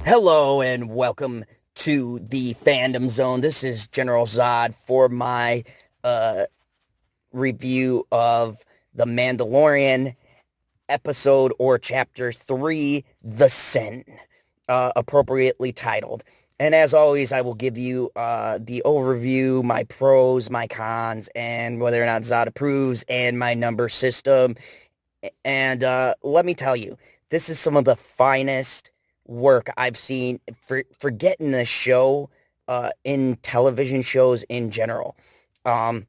Hello and welcome to the Fandom Zone. This is General Zod for my uh, review of The Mandalorian episode or chapter 3, The Sin, appropriately titled. And as always, I will give you the overview, my pros, my cons, and whether or not Zod approves, and my number system. And let me tell you, this is some of the finest work I've seen for getting this show in television shows in general. Um,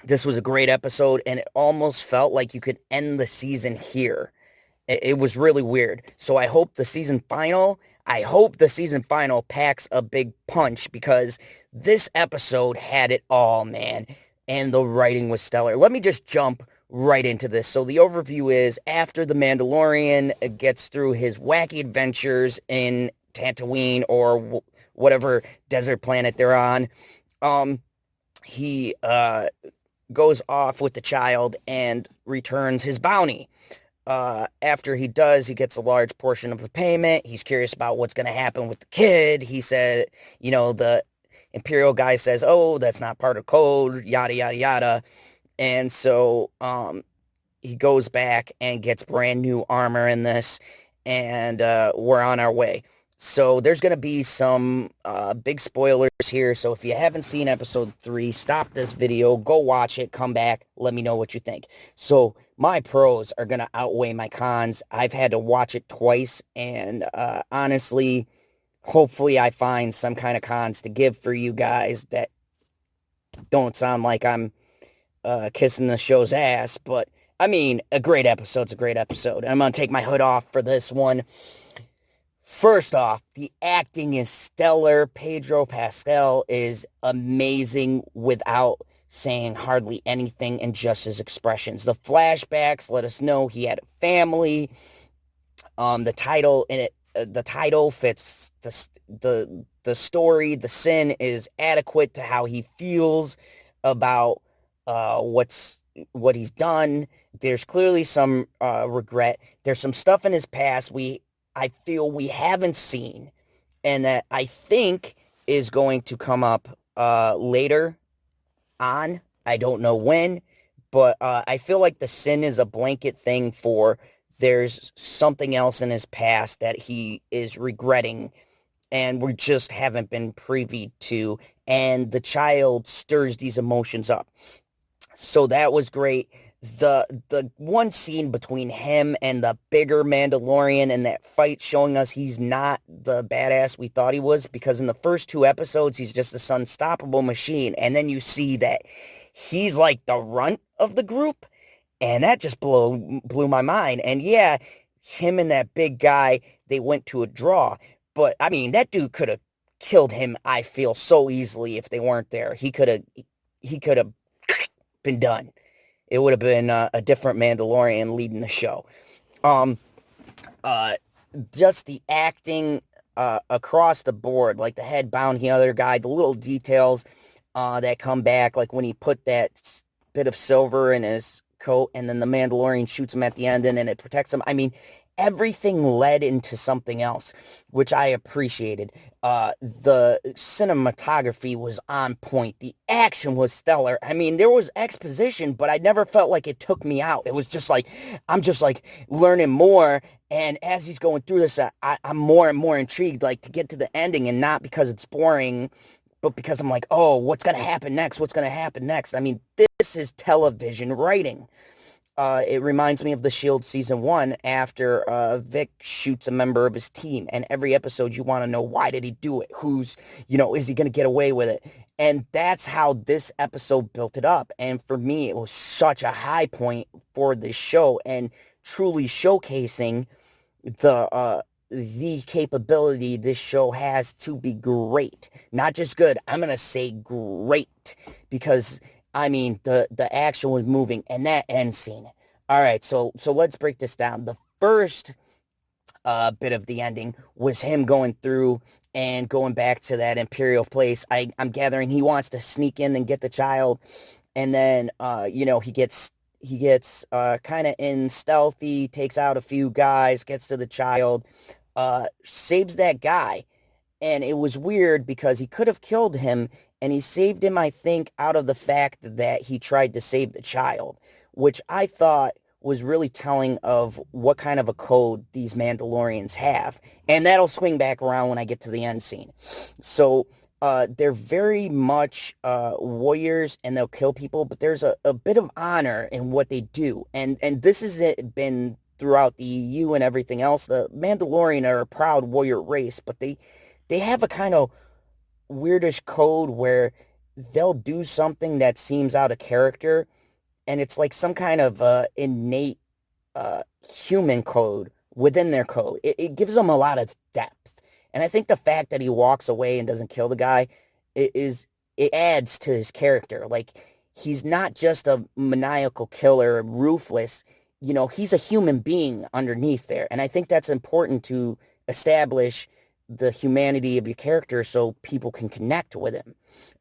this was a great episode, and it almost felt like you could end the season here. It was really weird. So I hope the season final packs a big punch because this episode had it all, man. And the writing was stellar. Let me just jump right into this. So the overview is after the Mandalorian gets through his wacky adventures in Tatooine or whatever desert planet they're on, he goes off with the child and returns his bounty. After he does, he gets a large portion of the payment. He's curious about what's going to happen with the kid. He said, the Imperial guy says, oh, that's not part of code, yada, yada, yada. And so he goes back and gets brand new armor in this, and we're on our way. So there's going to be some big spoilers here. So if you haven't seen episode 3, stop this video, go watch it, come back, let me know what you think. So my pros are going to outweigh my cons. I've had to watch it twice, and honestly, hopefully I find some kind of cons to give for you guys that don't sound like I'm kissing the show's ass. But, I mean, a great episode's a great episode. I'm going to take my hood off for this one. First off, the acting is stellar. Pedro Pascal is amazing without saying hardly anything and just his expressions. The flashbacks let us know he had a family. The title fits the story. The sin is adequate to how he feels about what he's done. There's clearly some regret. There's some stuff in his past I feel we haven't seen, and that I think is going to come up later on. I don't know when, but I feel like the sin is a blanket thing for there's something else in his past that he is regretting, and we just haven't been privy to, and the child stirs these emotions up. So that was great. The one scene between him and the bigger Mandalorian and that fight showing us he's not the badass we thought he was, because in the first 2 episodes he's just this unstoppable machine, and then you see that he's like the runt of the group, and that just blew my mind. And yeah, him and that big guy, they went to a draw, but I mean that dude could have killed him, I feel, so easily if they weren't there. He could have been done. It would have been a different Mandalorian leading the show. Um, uh, just the acting across the board, like the head bounty other guy, the little details that come back, like when he put that bit of silver in his coat, and then the Mandalorian shoots him at the end, and then it protects him. I mean, everything led into something else, which I appreciated. The cinematography was on point. The action was stellar. I mean, there was exposition, but I never felt like it took me out. It was just like, I'm just like learning more. And as he's going through this, I'm more and more intrigued, like to get to the ending, and not because it's boring, but because I'm like, oh, what's going to happen next? What's going to happen next? I mean, this is television writing. It reminds me of The Shield season 1 after Vic shoots a member of his team, and every episode you want to know, why did he do it? Is he going to get away with it? And that's how this episode built it up. And for me, it was such a high point for this show, and truly showcasing the capability this show has to be great. Not just good. I'm going to say great, because I mean, the action was moving, and that end scene. All right, so let's break this down. The first bit of the ending was him going through and going back to that Imperial place. I'm gathering he wants to sneak in and get the child, and then he gets kind of in stealthy, takes out a few guys, gets to the child. saves that guy. And it was weird because he could have killed him, and he saved him, I think, out of the fact that he tried to save the child, which I thought was really telling of what kind of a code these Mandalorians have. And that'll swing back around when I get to the end scene. So they're very much warriors, and they'll kill people, but there's a bit of honor in what they do. And this has been throughout the EU and everything else. The Mandalorian are a proud warrior race, but they have a kind of weirdish code where they'll do something that seems out of character, and it's like some kind of innate human code within their code. It gives them a lot of depth, and I think the fact that he walks away and doesn't kill the guy it adds to his character. Like, he's not just a maniacal killer, ruthless. He's a human being underneath there, and I think that's important to establish the humanity of your character so people can connect with him.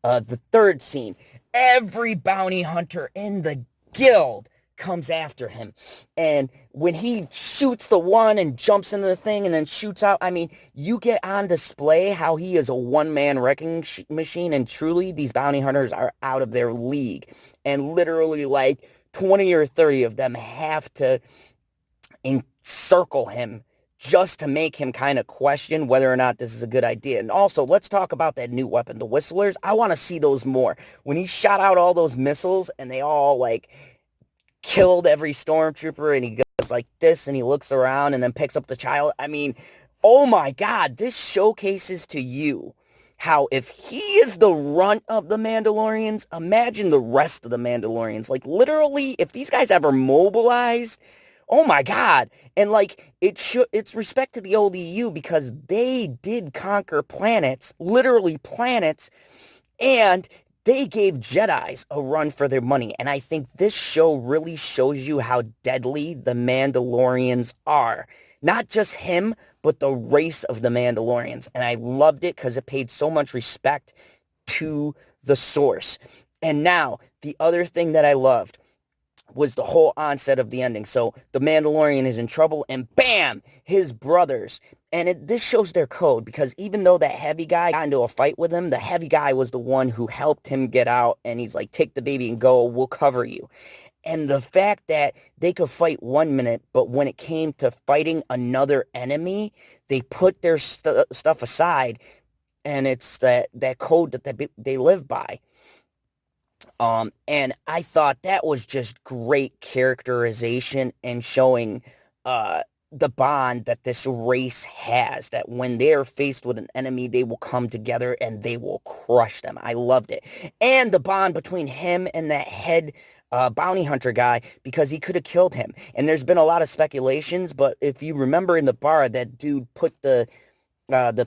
The third scene, every bounty hunter in the guild comes after him. And when he shoots the one and jumps into the thing and then shoots out, I mean, you get on display how he is a one-man wrecking machine, and truly these bounty hunters are out of their league. And literally like 20 or 30 of them have to encircle him just to make him kind of question whether or not this is a good idea. And also, let's talk about that new weapon, the whistlers. I want to see those more. When he shot out all those missiles and they all like killed every stormtrooper, and he goes like this and he looks around and then picks up the child. I mean, oh my God, this showcases to you how if he is the runt of the Mandalorians, imagine the rest of the Mandalorians. Like, literally, if these guys ever mobilized, oh my God. And like, it's respect to the old EU, because they did conquer planets, literally planets, and they gave Jedis a run for their money. And I think this show really shows you how deadly the Mandalorians are. Not just him, but the race of the Mandalorians. And I loved it because it paid so much respect to the source. And now, the other thing that I loved was the whole onset of the ending. So the Mandalorian is in trouble, and bam, his brothers. And this shows their code, because even though that heavy guy got into a fight with him, the heavy guy was the one who helped him get out, and he's like, take the baby and go, we'll cover you. And the fact that they could fight 1 minute, but when it came to fighting another enemy, they put their stuff aside, and it's that code that they live by. And I thought that was just great characterization and showing the bond that this race has, that when they're faced with an enemy, they will come together and they will crush them. I loved it. And the bond between him and that head bounty hunter guy, because he could have killed him. And there's been a lot of speculations, but if you remember in the bar, that dude put the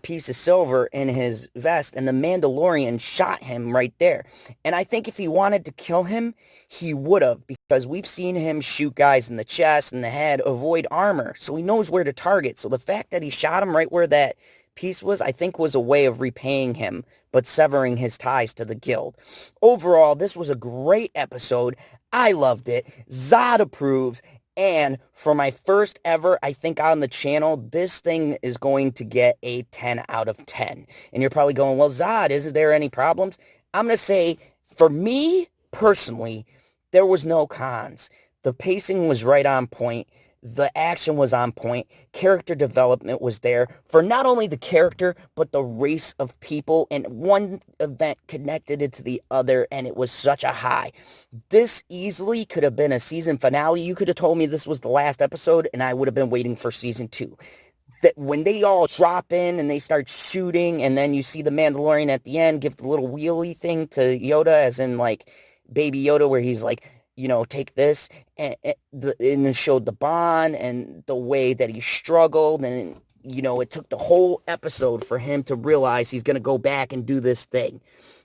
piece of silver in his vest, and the Mandalorian shot him right there. And I think if he wanted to kill him, he would have, because we've seen him shoot guys in the chest and the head, avoid armor, so he knows where to target. So the fact that he shot him right where that piece was, I think was a way of repaying him, but severing his ties to the guild. Overall, this was a great episode. I loved it. Zod approves. And for my first ever, I think, on the channel, this thing is going to get a 10 out of 10. And you're probably going, well, Zod, is there any problems? I'm going to say, for me, personally, there was no cons. The pacing was right on point. The action was on point. Character development was there for not only the character, but the race of people. And one event connected it to the other, and it was such a high. This easily could have been a season finale. You could have told me this was the last episode, and I would have been waiting for season 2. That when they all drop in and they start shooting, and then you see the Mandalorian at the end give the little wheelie thing to Yoda, as in like Baby Yoda, where he's like, take this, and it showed the bond and the way that he struggled, and, it took the whole episode for him to realize he's going to go back and do this thing.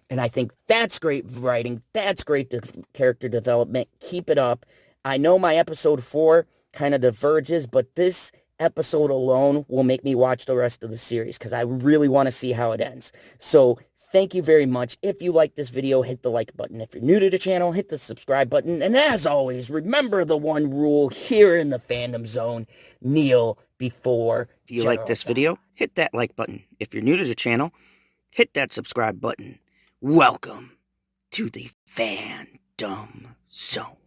And I think that's great writing. That's great character development. Keep it up. I know my episode 4 kind of diverges, but this episode alone will make me watch the rest of the series, because I really want to see how it ends. So Thank you very much. If you like this video, hit the like button. If you're new to the channel, hit the subscribe button. And as always, remember the one rule here in the Fandom Zone: kneel before. If you like this video, hit that like button. If you're new to the channel, hit that subscribe button. Welcome to the Fandom Zone.